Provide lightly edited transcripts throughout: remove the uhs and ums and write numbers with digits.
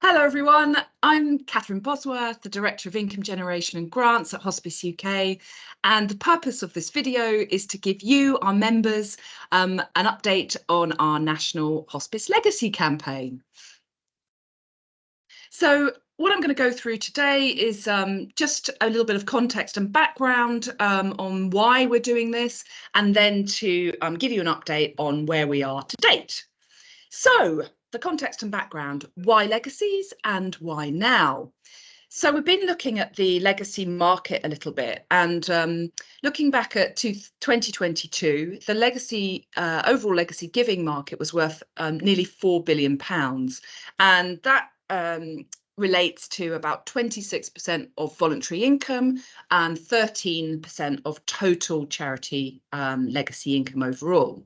Hello everyone, I'm Catherine Bosworth, the Director of Income Generation and Grants at Hospice UK, and the purpose of this video is to give you, our members, an update on our National Hospice Legacy campaign. So what I'm going to go through today is just a little bit of context and background on why we're doing this, and then to give you an update on where we are to date. So the context and background, why legacies and why now? So we've been looking at the legacy market a little bit, and looking back at 2022, the legacy overall legacy giving market was worth nearly £4 billion, and that relates to about 26% of voluntary income and 13% of total charity legacy income overall.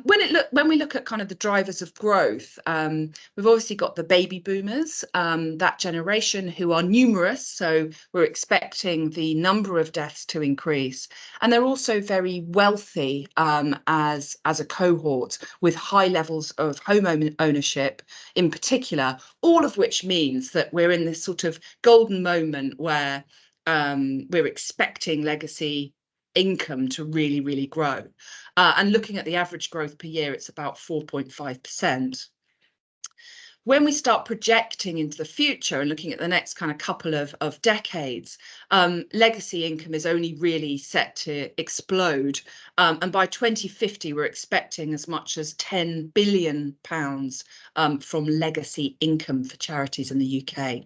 When we look at kind of the drivers of growth, we've obviously got the baby boomers, that generation who are numerous, so we're expecting the number of deaths to increase, and they're also very wealthy as a cohort with high levels of home ownership in particular, all of which means that we're in this sort of golden moment where we're expecting legacy income to really grow. And looking at the average growth per year, it's about 4.5%. When we start projecting into the future and looking at the next kind of couple of decades, legacy income is only really set to explode. And by 2050, we're expecting as much as £10 billion from legacy income for charities in the UK.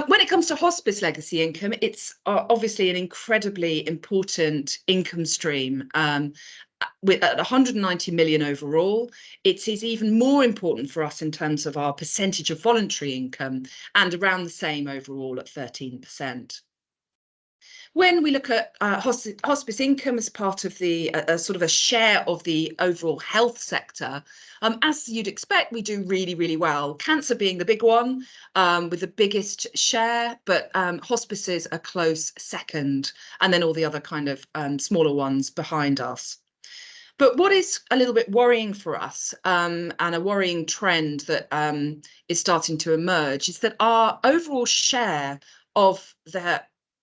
When it comes to hospice legacy income, it's obviously an incredibly important income stream. With at 190 million overall, it is even more important for us in terms of our percentage of voluntary income, and around the same overall at 13%. When we look at hospice income as part of the sort of a share of the overall health sector, as you'd expect, we do really well. Cancer being the big one with the biggest share, but hospices are close second, and then all the other kind of smaller ones behind us. But what is a little bit worrying for us, and a worrying trend that is starting to emerge, is that our overall share of the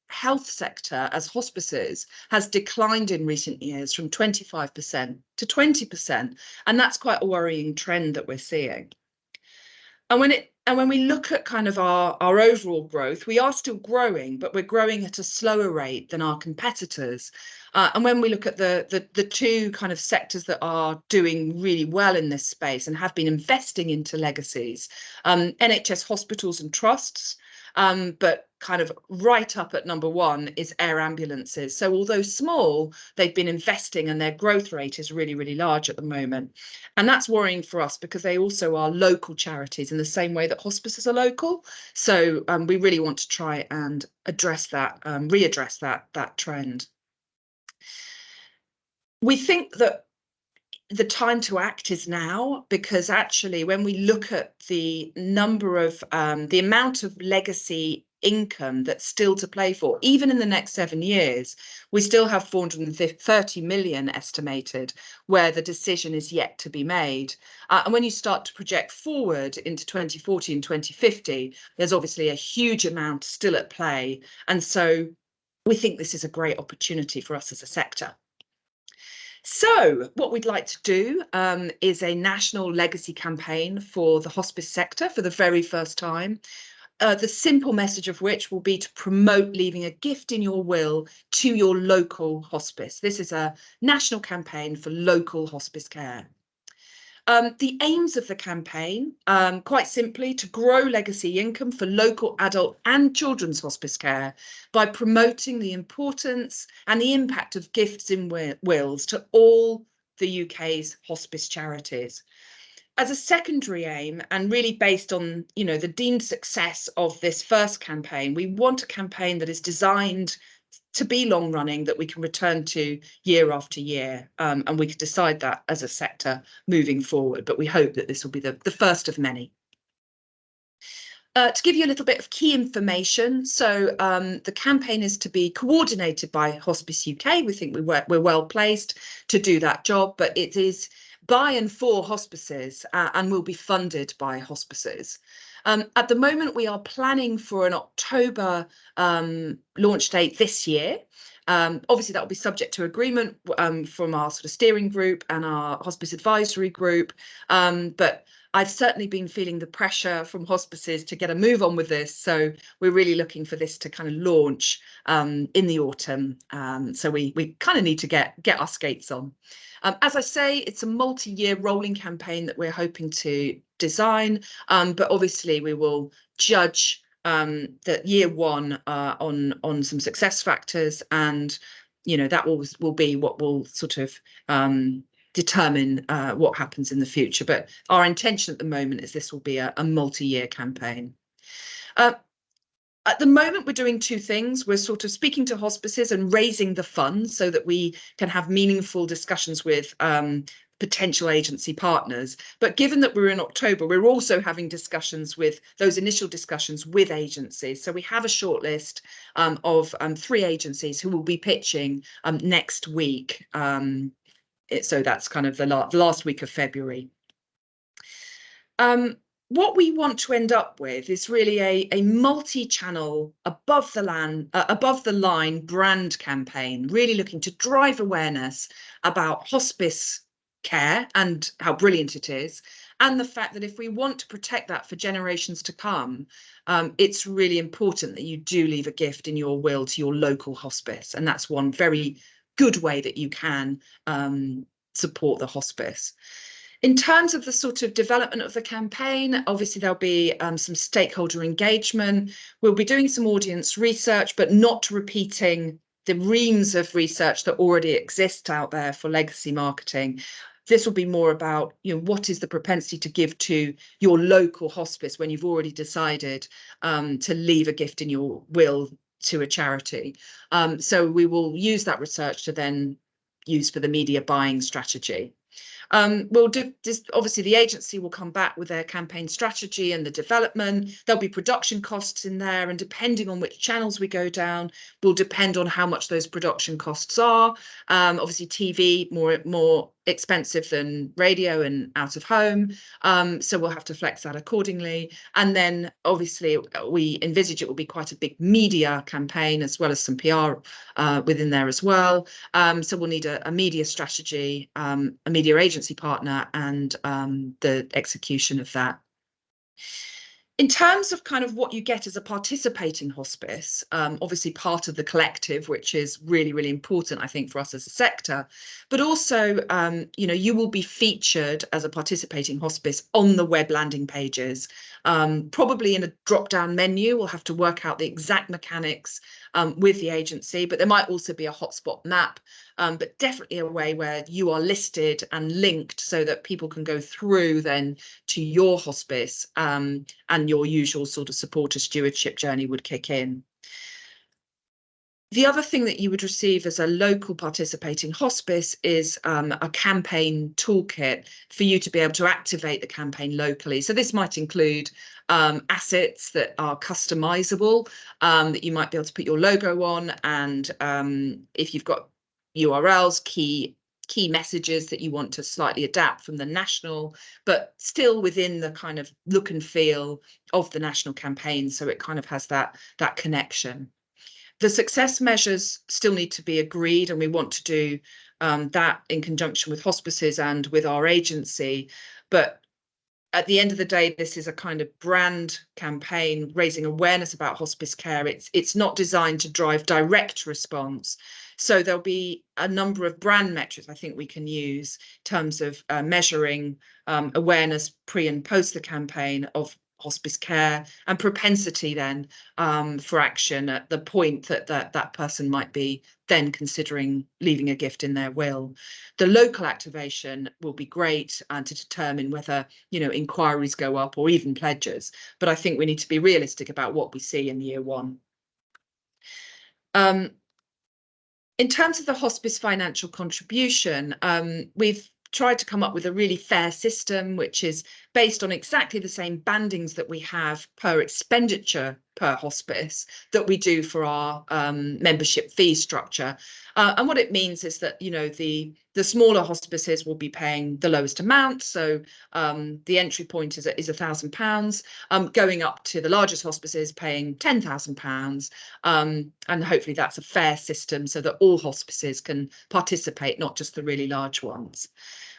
health sector as hospices has declined in recent years from 25% to 20%, and that's quite a worrying trend that we're seeing. And when we look at kind of our overall growth, we are still growing, but we're growing at a slower rate than our competitors. And when we look at the two kind of sectors that are doing really well in this space and have been investing into legacies, NHS hospitals and trusts, but kind of right up at number one is air ambulances. So although small, they've been investing, and their growth rate is really large at the moment. And that's worrying for us because they also are local charities in the same way that hospices are local. So we really want to try and address that, readdress that trend. We think that the time to act is now, because actually when we look at the number of the amount of legacy income that's still to play for, even in the next 7 years, we still have 430 million estimated where the decision is yet to be made. And when you start to project forward into 2040 and 2050, there's obviously a huge amount still at play. And so we think this is a great opportunity for us as a sector. So what we'd like to do is a national legacy campaign for the hospice sector for the very first time. The simple message of which will be to promote leaving a gift in your will to your local hospice. This is a national campaign for local hospice care. The aims of the campaign, quite simply, to grow legacy income for local adult and children's hospice care by promoting the importance and the impact of gifts in wills to all the UK's hospice charities. As a secondary aim, and really based on, the deemed success of this first campaign, we want a campaign that is designed to be long running, that we can return to year after year, and we could decide that as a sector moving forward, but we hope that this will be the first of many. To give you a little bit of key information, so the campaign is to be coordinated by Hospice UK. We think we're well placed to do that job, but it is by and for hospices, and will be funded by hospices. At the moment, we are planning for an October launch date this year. Obviously, that will be subject to agreement from our sort of steering group and our hospice advisory group. But I've certainly been feeling the pressure from hospices to get a move on with this. So we're really looking for this to kind of launch in the autumn. So we kind of need to get our skates on. As I say, it's a multi-year rolling campaign that we're hoping to design, but obviously we will judge that year one on some success factors, and that will be what will sort of determine what happens in the future. But our intention at the moment is this will be a multi-year campaign. At the moment, we're doing two things. We're sort of speaking to hospices and raising the funds so that we can have meaningful discussions with potential agency partners. But given that we're in October, we're also having discussions with those initial discussions with agencies. So we have a shortlist of 3 agencies who will be pitching next week. So that's kind of the last week of February. What we want to end up with is really a multi-channel, above the line brand campaign, really looking to drive awareness about hospice care and how brilliant it is, and the fact that if we want to protect that for generations to come, it's really important that you do leave a gift in your will to your local hospice, and that's one very good way that you can support the hospice. In terms of the sort of development of the campaign, obviously there'll be some stakeholder engagement. We'll be doing some audience research, but not repeating the reams of research that already exists out there for legacy marketing. This will be more about, what is the propensity to give to your local hospice when you've already decided to leave a gift in your will to a charity. So we will use that research to then use for the media buying strategy. We'll do this. Obviously, the agency will come back with their campaign strategy and the development. There'll be production costs in there, and depending on which channels we go down, will depend on how much those production costs are. Obviously, TV more expensive than radio and out of home, so we'll have to flex that accordingly. And then, obviously, we envisage it will be quite a big media campaign as well as some PR within there as well. So we'll need a media strategy, a media agency partner, and the execution of that. In terms of kind of what you get as a participating hospice, obviously part of the collective, which is really, really important, I think, for us as a sector, but also, you will be featured as a participating hospice on the web landing pages, probably in a drop-down menu. We'll have to work out the exact mechanics with the agency, but there might also be a hotspot map, but definitely a way where you are listed and linked so that people can go through then to your hospice, and your usual sort of supporter stewardship journey would kick in. The other thing that you would receive as a local participating hospice is a campaign toolkit for you to be able to activate the campaign locally. So this might include assets that are customizable, that you might be able to put your logo on, and if you've got URLs, key messages that you want to slightly adapt from the national, but still within the kind of look and feel of the national campaign, so it kind of has that connection. The success measures still need to be agreed, and we want to do that in conjunction with hospices and with our agency. But at the end of the day, this is a kind of brand campaign raising awareness about hospice care. It's not designed to drive direct response. So there'll be a number of brand metrics I think we can use in terms of measuring awareness pre and post the campaign of hospice care, and propensity then for action at the point that person might be then considering leaving a gift in their will. The local activation will be great to determine whether inquiries go up or even pledges, but I think we need to be realistic about what we see in year one. In terms of the hospice financial contribution, we've tried to come up with a really fair system, which is based on exactly the same bandings that we have per expenditure per hospice that we do for our membership fee structure. And what it means is that, you know, the smaller hospices will be paying the lowest amount. So the entry point is £1,000, going up to the largest hospices paying £10,000. And hopefully that's a fair system so that all hospices can participate, not just the really large ones.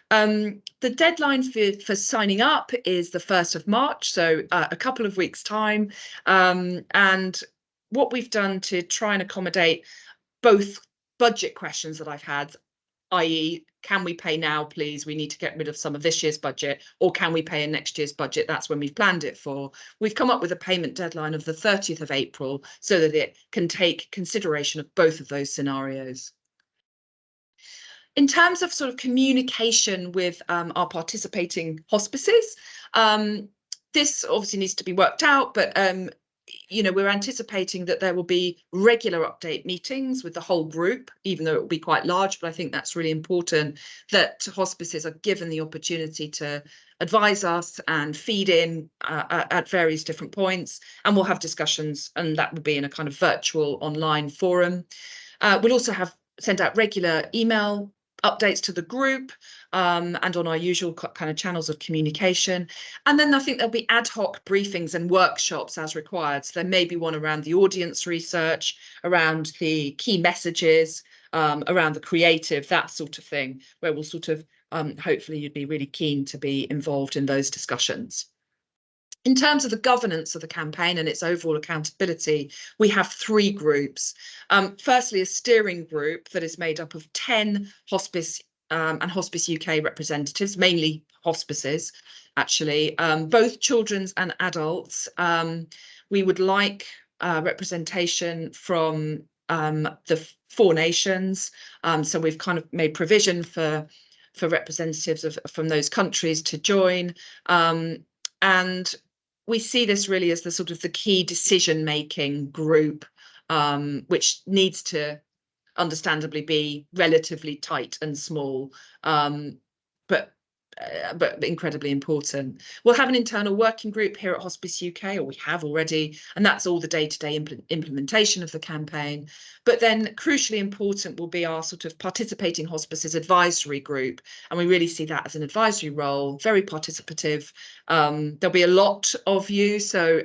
The deadline for signing up is the 1st of March, so a couple of weeks' time. And what we've done to try and accommodate both budget questions that I've had, i.e., can we pay now, please? We need to get rid of some of this year's budget, or can we pay in next year's budget? That's when we've planned it for. We've come up with a payment deadline of the 30th of April so that it can take consideration of both of those scenarios. In terms of sort of communication with our participating hospices, this obviously needs to be worked out, but you know, we're anticipating that there will be regular update meetings with the whole group, even though it will be quite large. But I think that's really important that hospices are given the opportunity to advise us and feed in at various different points, and we'll have discussions, and that will be in a kind of virtual online forum. We'll also have send out regular email updates to the group and on our usual kind of channels of communication. And then I think there'll be ad hoc briefings and workshops as required. So there may be one around the audience research, around the key messages, around the creative, that sort of thing, where we'll sort of hopefully you'd be really keen to be involved in those discussions. In terms of the governance of the campaign and its overall accountability, we have 3 groups. Firstly, a steering group that is made up of 10 hospice and Hospice UK representatives, mainly hospices, actually, both children's and adults. We would like representation from the 4 nations. So we've kind of made provision for representatives from those countries to join. And we see this really as the sort of the key decision-making group, which needs to understandably be relatively tight and small, but incredibly important. We'll have an internal working group here at Hospice UK, or we have already, and that's all the day-to-day implementation of the campaign. But then crucially important will be our sort of participating hospices advisory group, and we really see that as an advisory role, very participative. There'll be a lot of you, so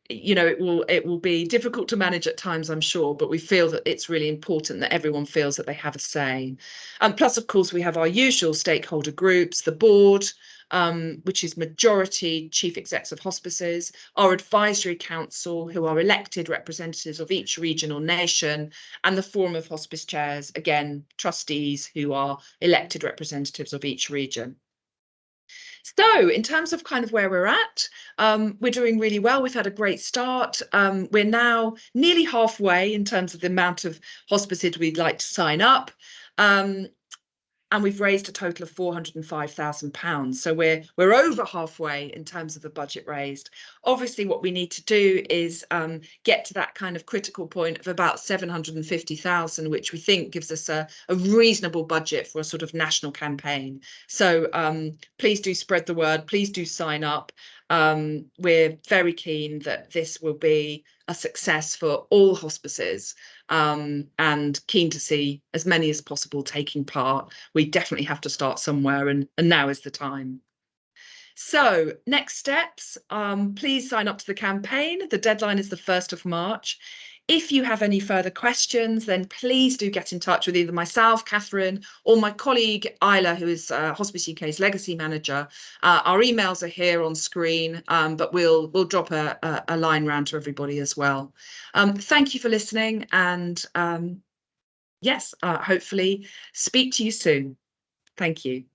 you know, it will be difficult to manage at times, I'm sure, but we feel that it's really important that everyone feels that they have a say. Plus, of course, we have our usual stakeholder groups, the board, which is majority chief execs of hospices, our advisory council, who are elected representatives of each region or nation, and the forum of hospice chairs, again, trustees who are elected representatives of each region. So in terms of kind of where we're at, we're doing really well. We've had a great start. We're now nearly halfway in terms of the amount of hospices we'd like to sign up. And we've raised a total of £405,000. So we're over halfway in terms of the budget raised. Obviously, what we need to do is get to that kind of critical point of about 750,000, which we think gives us a reasonable budget for a sort of national campaign. So please do spread the word. Please do sign up. We're very keen that this will be a success for all hospices, and keen to see as many as possible taking part. We definitely have to start somewhere, and now is the time. So next steps, please sign up to the campaign. The deadline is the 1st of March. If you have any further questions, then please do get in touch with either myself, Catherine, or my colleague Isla, who is Hospice UK's legacy manager. Our emails are here on screen, but we'll drop a line round to everybody as well. Thank you for listening, and yes, hopefully speak to you soon. Thank you.